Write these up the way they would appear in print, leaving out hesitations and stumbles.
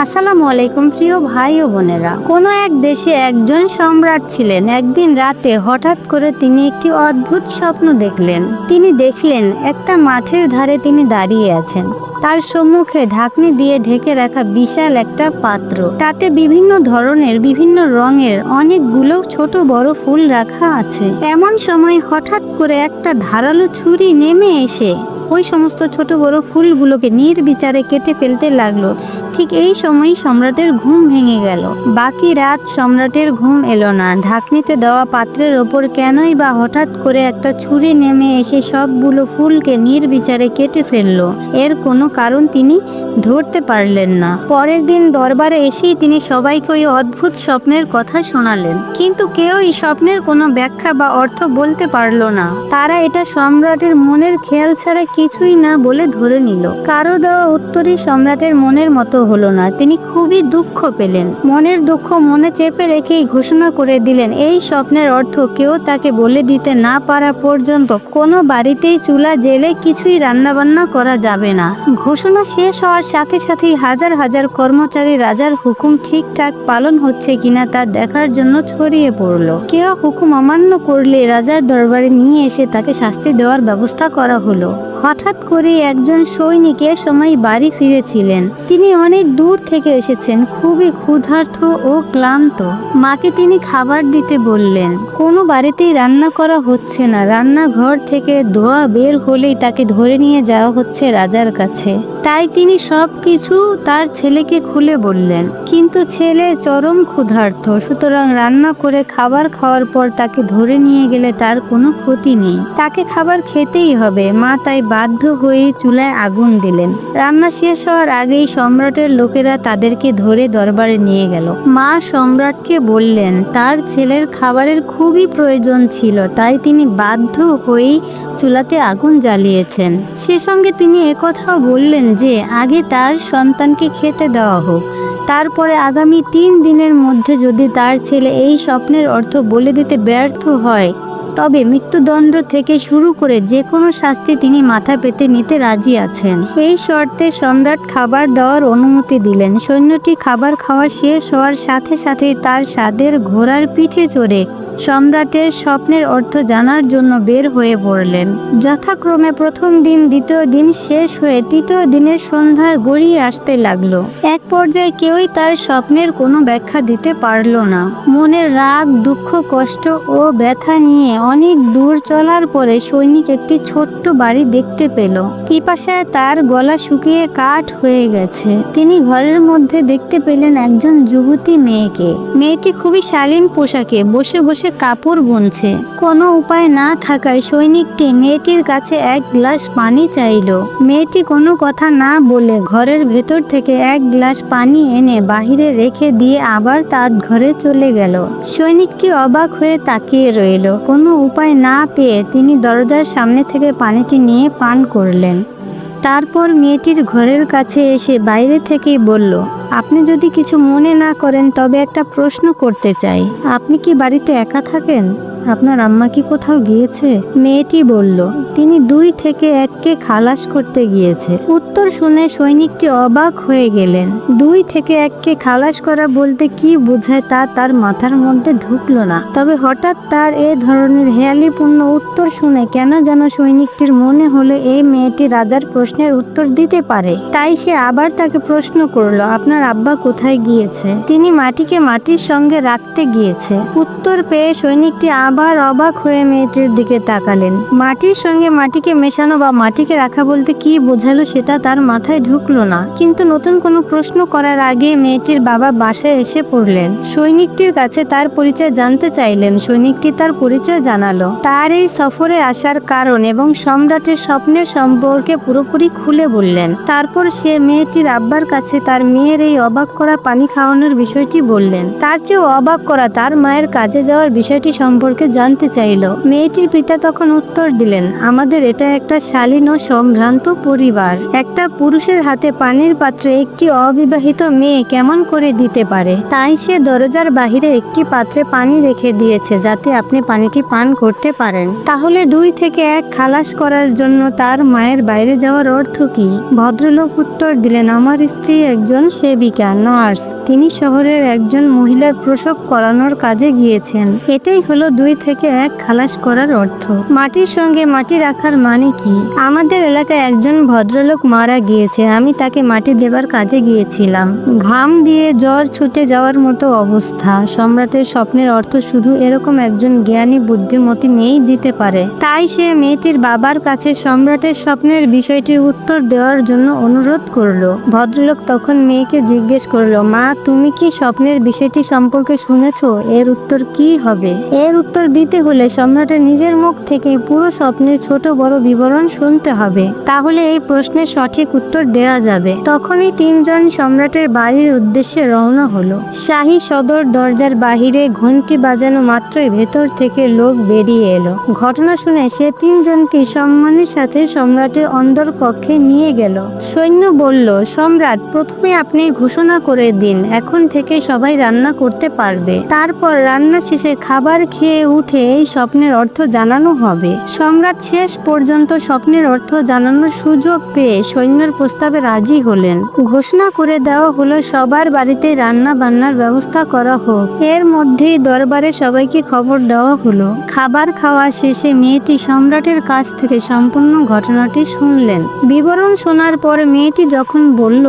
আসসালামু আলাইকুম প্রিয় ভাই ও বোনেরা। কোনো এক দেশে একজন সম্রাট ছিলেন। একদিন রাতে হঠাৎ করে তিনি একটি অদ্ভুত স্বপ্ন দেখলেন। তিনি দেখলেন একটা মাঠের ধারে তিনি দাঁড়িয়ে আছেন। তার সম্মুখে ঢাকনি দিয়ে ঢেকে রাখা বিশাল একটা পাত্র, তাতে বিভিন্ন ধরনের বিভিন্ন রঙের অনেকগুলো ছোট বড় ফুল রাখা আছে। এমন সময় হঠাৎ করে একটা ধারালো ছুরি নেমে এসে ওই সমস্ত ছোট বড় ফুলগুলোকে নির্বিচারে কেটে ফেলতে লাগলো। ঠিক এই সময় সম্রাটের ঘুম ভেঙে গেল। বাকি রাত সম্রাটের ঘুম এলো না। ঢাকনিতে দেওয়া পাত্রের ওপর কেনই বা হঠাৎ করে একটা ছুরি নেমে এসে সবগুলো ফুলকে নির্বিচারে কেটে ফেললো, এর কোনো কারণ তিনি ধরতে পারলেন না। পরের দিন দরবারে এসেই তিনি সবাইকে ওই অদ্ভুত স্বপ্নের কথা শোনালেন, কিন্তু কেউই স্বপ্নের কোনো ব্যাখ্যা বা অর্থ বলতে পারলো না। তারা এটা সম্রাটের মনের খেয়াল ছাড়া কিছুই না বলে ধরে নিল। কারো দেওয়া উত্তরই সম্রাটের মনের মতো হলো না। তিনি খুবই দুঃখ পেলেন। মনের দুঃখ মনে চেপে রেখেই ঘোষণা করে দিলেন, এই স্বপ্নের অর্থ কেউ তাকে বলে দিতে না পারা পর্যন্ত কোনো বাড়িতেই চুলা জেলে কিছুই রান্নাবান্না করা যাবে না। ঘোষণা শেষ হওয়ার সাথে সাথেই হাজার হাজার কর্মচারী রাজার হুকুম ঠিকঠাক পালন হচ্ছে কিনা তা দেখার জন্য ছড়িয়ে পড়ল। কেউ হুকুম অমান্য করলে রাজার দরবারে নিয়ে এসে তাকে শাস্তি দেওয়ার ব্যবস্থা করা হলো। হঠাৎ করে একজন সৈনিক এ সময় বাড়ি ফিরেছিলেন। তিনি অনেক দূর থেকে এসেছেন, খুবই ক্ষুধার্ত ও ক্লান্ত। মাকে তিনি খাবার দিতে বললেন। কোনো বাড়িতেই রান্না করা হচ্ছে না। রান্নাঘর থেকে ধোঁয়া বের হলেই তাকে ধরে নিয়ে যাওয়া হচ্ছে রাজার কাছে। তাই তিনি সবকিছু তার ছেলেকে খুলে বললেন, কিন্তু ছেলে চরম ক্ষুধার্ত, সুতরাং রান্না করে খাবার খাওয়ার পর তাকে ধরে নিয়ে গেলে তার কোনো ক্ষতি নেই, তাকে খাবার খেতেই হবে। মা তাই বাধ্য হয়ে চুলায় আগুন দিলেন। রান্না শেষ হওয়ার আগেই সম্রাটের লোকেরা তাদেরকে ধরে দরবারে নিয়ে গেল। মা সম্রাটকে বললেন তার ছেলের খাবারের খুবই প্রয়োজন ছিল, তাই তিনি বাধ্য হয়েই চুলাতে আগুন জ্বালিয়েছেন। সে সঙ্গে তিনি একথাও বললেন যে আগে তার সন্তানকে খেতে দেওয়া হোক, তারপরে আগামী 3 দিনের মধ্যে যদি তার ছেলে এই স্বপ্নের অর্থ বলে দিতে ব্যর্থ হয় তবে মৃত্যুদণ্ড থেকে শুরু করে যে কোনো শাস্তি তিনি মাথা পেতে নিতে রাজি আছেন। এই শর্তে সম্রাট খাবার দেওয়ার অনুমতি দিলেন। সৈন্যটি খাবার খাওয়া শেষ হওয়ার সাথে সাথেই তার সাদের ঘোড়ার পিঠে চড়ে সম্রাটের স্বপ্নের অর্থ জানার জন্য বের হয়ে পড়লেন। যথাক্রমে প্রথম দিন, দ্বিতীয় দিন শেষ হয়ে তৃতীয় দিনের সন্ধ্যা গড়িয়ে আসতে লাগলো। এক পর্যায়ে কেউই তার স্বপ্নের কোনো ব্যাখ্যা দিতে পারল না। মনের রাগ, দুঃখ, কষ্ট ও ব্যথা নিয়ে অনেক দূর চলার পরে সৈনিক একটি ছোট্ট বাড়ি দেখতে পেল। পিপাসায় তার গলা শুকিয়ে কাঠ হয়ে গেছে। তিনি ঘরের মধ্যে দেখতে পেলেন একজন যুবতী মেয়েকে। মেয়েটি খুবই শালীন পোশাকে বসে বসে কাপড় বুনছে। কোনো উপায় না থাকায় সৈনিকটি মেয়েটির কাছে এক গ্লাস পানি চাইল। মেয়েটি কোনো কথা না বলে ঘরের ভেতর থেকে এক গ্লাস পানি এনে বাহিরে রেখে দিয়ে আবার তার ঘরে চলে গেল। সৈনিকটি অবাক হয়ে তাকিয়ে রইল। কোনো উপায় না পেয়ে তিনি দরজার সামনে থেকে পানিটি নিয়ে পান করলেন। তারপর মেয়েটির ঘরের কাছে এসে বাইরে থেকেই বলল, আপনি যদি কিছু মনে না করেন তবে একটা প্রশ্ন করতে চাই। আপনি কি বাড়িতে একা থাকেন? আপনার আম্মা কি কোথাও গিয়েছে? মেয়েটি বলল, তিনি 2 থেকে 1কে খালাস করতে গিয়েছে। উত্তর শুনে সৈনিকটি অবাক হয়ে গেলেন। 2 থেকে 1কে খালাস করা বলতে কি বোঝায় তা তার মাথার মধ্যে ঢুকলো না। তবে হঠাৎ তার এ ধরনের হেয়ালিপূর্ণ উত্তর শুনে কেন যেন সৈনিকটির মনে হলো এই মেয়েটি রাজার প্রশ্নের উত্তর দিতে পারে। তাই সে আবার তাকে প্রশ্ন করলো, আপনার আব্বা কোথায় গিয়েছে? তিনি মাটিকে মাটির সঙ্গে রাখতে গিয়েছে। উত্তর পেয়ে সৈনিকটি আবার অবাক হয়ে মেয়েটির দিকে তাকালেন। মাটির সঙ্গে মাটিকে মেশানো বা মাটিকে রাখা বলতে কি বোঝালো সেটা তার মাথায় ঢুকলো না। কিন্তু নতুন কোনো প্রশ্ন করার আগে মেয়েটির বাবা বাসায় এসে পড়লেন। সৈনিকটির কাছে তার পরিচয় জানতে চাইলেন। সৈনিকটি তার পরিচয় জানালো, তার এই সফরে আসার কারণ এবং সম্রাটের স্বপ্নের সম্পর্কে পুরোপুরি খুলে বললেন। তারপর সে মেয়েটির আব্বার কাছে তার মেয়ের এই অবাক করা পানি খাওয়ানোর বিষয়টি বললেন। তার চেয়েও অবাক করা তার মায়ের কাজে যাওয়ার বিষয়টি সম্পর্কে সম্পর্কে জানতে চাইল। মেয়েটির পিতা তখন উত্তর দিলেন, আমাদের এটা একটা শালীন ও সম্ভ্রান্ত পরিবার। একটা পুরুষের হাতে পানির পাত্রে একটি অবিবাহিত মেয়ে কেমন করে দিতে পারে? তাই সে দরজার বাহিরে একটি পাত্রে পানি রেখে দিয়েছে যাতে আপনি পানিটি পান করতে পারেন। তাহলে 2 থেকে 1 খালাস করার জন্য তার মায়ের বাইরে যাওয়ার অর্থ কি? ভদ্রলোক উত্তর দিলেন, আমার স্ত্রী একজন সেবিকা, নার্স। তিনি শহরের একজন মহিলার প্রসব করানোর কাজে গিয়েছেন। এটাই হলো 2 থেকে 1 খালাস করার অর্থ। মাটির সঙ্গে মাটি রাখার মানে কি? আমাদের এলাকায় একজন ভদ্রলোক মারা গিয়েছে। আমি তাকে মাটি দেবার কাজে গিয়েছিলাম। ঘাম দিয়ে জ্বর ছুটে যাওয়ার মতো অবস্থা। সম্রাটের স্বপ্নের অর্থ শুধু এরকম একজন জ্ঞানী বুদ্ধিমতী মেয়েই দিতে পারে। তাই সে মেয়েটির বাবার কাছে সম্রাটের স্বপ্নের বিষয়টির উত্তর দেওয়ার জন্য অনুরোধ করলো। ভদ্রলোক তখন মেয়েকে জিজ্ঞেস করলো, মা, তুমি কি স্বপ্নের বিষয়টি সম্পর্কে শুনেছো? এর উত্তর কি হবে? এর উত্তর দিতে হলে সম্রাটের নিজের মুখ থেকে পুরো স্বপ্নের ছোট বড় বিবরণ শুনতে হবে। তাহলে এই প্রশ্নের সঠিক উত্তর দেওয়া যাবে। তখনই 3 জন সম্রাটের বাড়ির উদ্দেশ্যে রওনা হলো। শাহী সদর দরজার বাহিরে ঘন্টি বাজানো মাত্রই ভেতর থেকে লোক বেরিয়ে এলো। ঘটনা শুনে সে 3 জনকে সম্মানের সাথে সম্রাটের অন্দর কক্ষে নিয়ে গেল। সৈন্য বলল, সম্রাট, প্রথমে আপনি ঘোষণা করে দিন এখন থেকে সবাই রান্না করতে পারবে। তারপর রান্না শেষে খাবার খেয়ে উঠে এই স্বপ্নের অর্থ জানানো হবে। সম্রাট শেষ পর্যন্ত স্বপ্নের অর্থ জানানোর সুযোগ পেয়ে সৈন্যর প্রস্তাবে রাজি হলেন। ঘোষণা করে দেওয়া হলো সবার বাড়িতে রান্না বান্নার ব্যবস্থা করা হোক। এর মধ্যেই দরবারে সবাইকে খবর দেওয়া হলো। খাবার খাওয়া শেষে মেয়েটি সম্রাটের কাছ থেকে সম্পূর্ণ ঘটনাটি শুনলেন। বিবরণ শোনার পর মেয়েটি যখন বলল,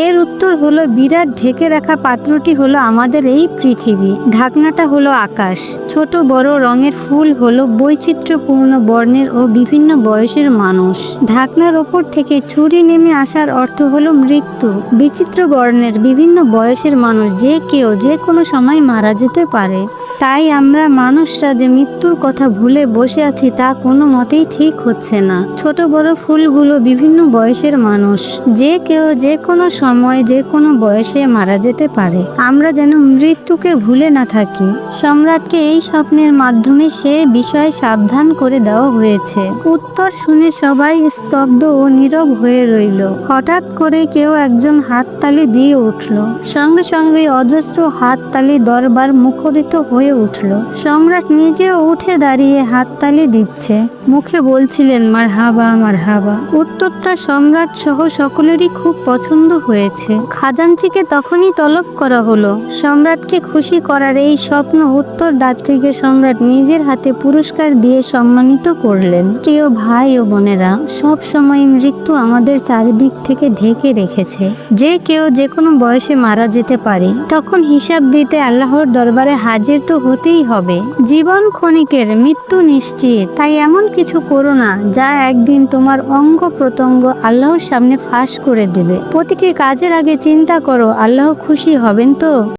এর উত্তর হলো বিরাট ঢেকে রাখা পাত্রটি হলো আমাদের এই পৃথিবী, ঢাকনাটা হলো আকাশ, ছোট বড় রঙের ফুল হলো বৈচিত্র্যপূর্ণ বর্ণের ও বিভিন্ন বয়সের মানুষ। ঢাকনার ওপর থেকে ছুরি নেমে আসার অর্থ হলো মৃত্যু। বিচিত্র বর্ণের বিভিন্ন বয়সের মানুষ যে কেউ যে কোনো সময় মারা যেতে পারে। তাই আমরা মানুষরা যে মৃত্যুর কথা ভুলে বসে আছি তা কোনো মতেই ঠিক হচ্ছে না। ছোট বড় ফুলগুলো বিভিন্ন বয়সের মানুষ, যে কেউ যে কোনো সময় যে কোনো বয়সে মারা যেতে পারে। আমরা যেন মৃত্যুকে ভুলে না থাকি। সম্রাটকে এই স্বপ্নের মাধ্যমে সে বিষয়ে সাবধান করে দেওয়া হয়েছে। উত্তর শুনে সবাই স্তব্ধ ও নীরব হয়ে রইল। হঠাৎ করে কেউ একজন হাততালি দিয়ে উঠল। সঙ্গে সঙ্গে অজস্র হাততালি দরবার মুখরিত হয়ে উঠল। সম্রাট নিজেও উঠে দাঁড়িয়ে হাততালি দিচ্ছে, মুখে বলছিলেন, মারহাবা মারহাবা। উত্তরটা সম্রাট সহ সকলেরই খুব পছন্দ হয়েছে। খাজাঞ্চিকে তখনই তলব করা হলো। সম্রাটকে খুশি করার এই স্বপ্ন উত্তরদাত্রীকে সম্রাট নিজের হাতে পুরস্কার দিয়ে সম্মানিত করলেন। প্রিয় ভাই ও বোনেরা, সব সময় মৃত্যু আমাদের চারিদিক থেকে ঢেকে রেখেছে। যে কেউ যে কোনো বয়সে মারা যেতে পারে। তখন হিসাব দিতে আল্লাহর দরবারে হাজির তো হতেই হবে। জীবন ক্ষণিকের, মৃত্যু নিশ্চিত। তাই এমন কিছু করো না যা একদিন তোমার অঙ্গ প্রত্যঙ্গ আল্লাহর সামনে ফাঁস করে দেবে। প্রতিটি কাজের আগে চিন্তা করো, আল্লাহ খুশি হবেন তো?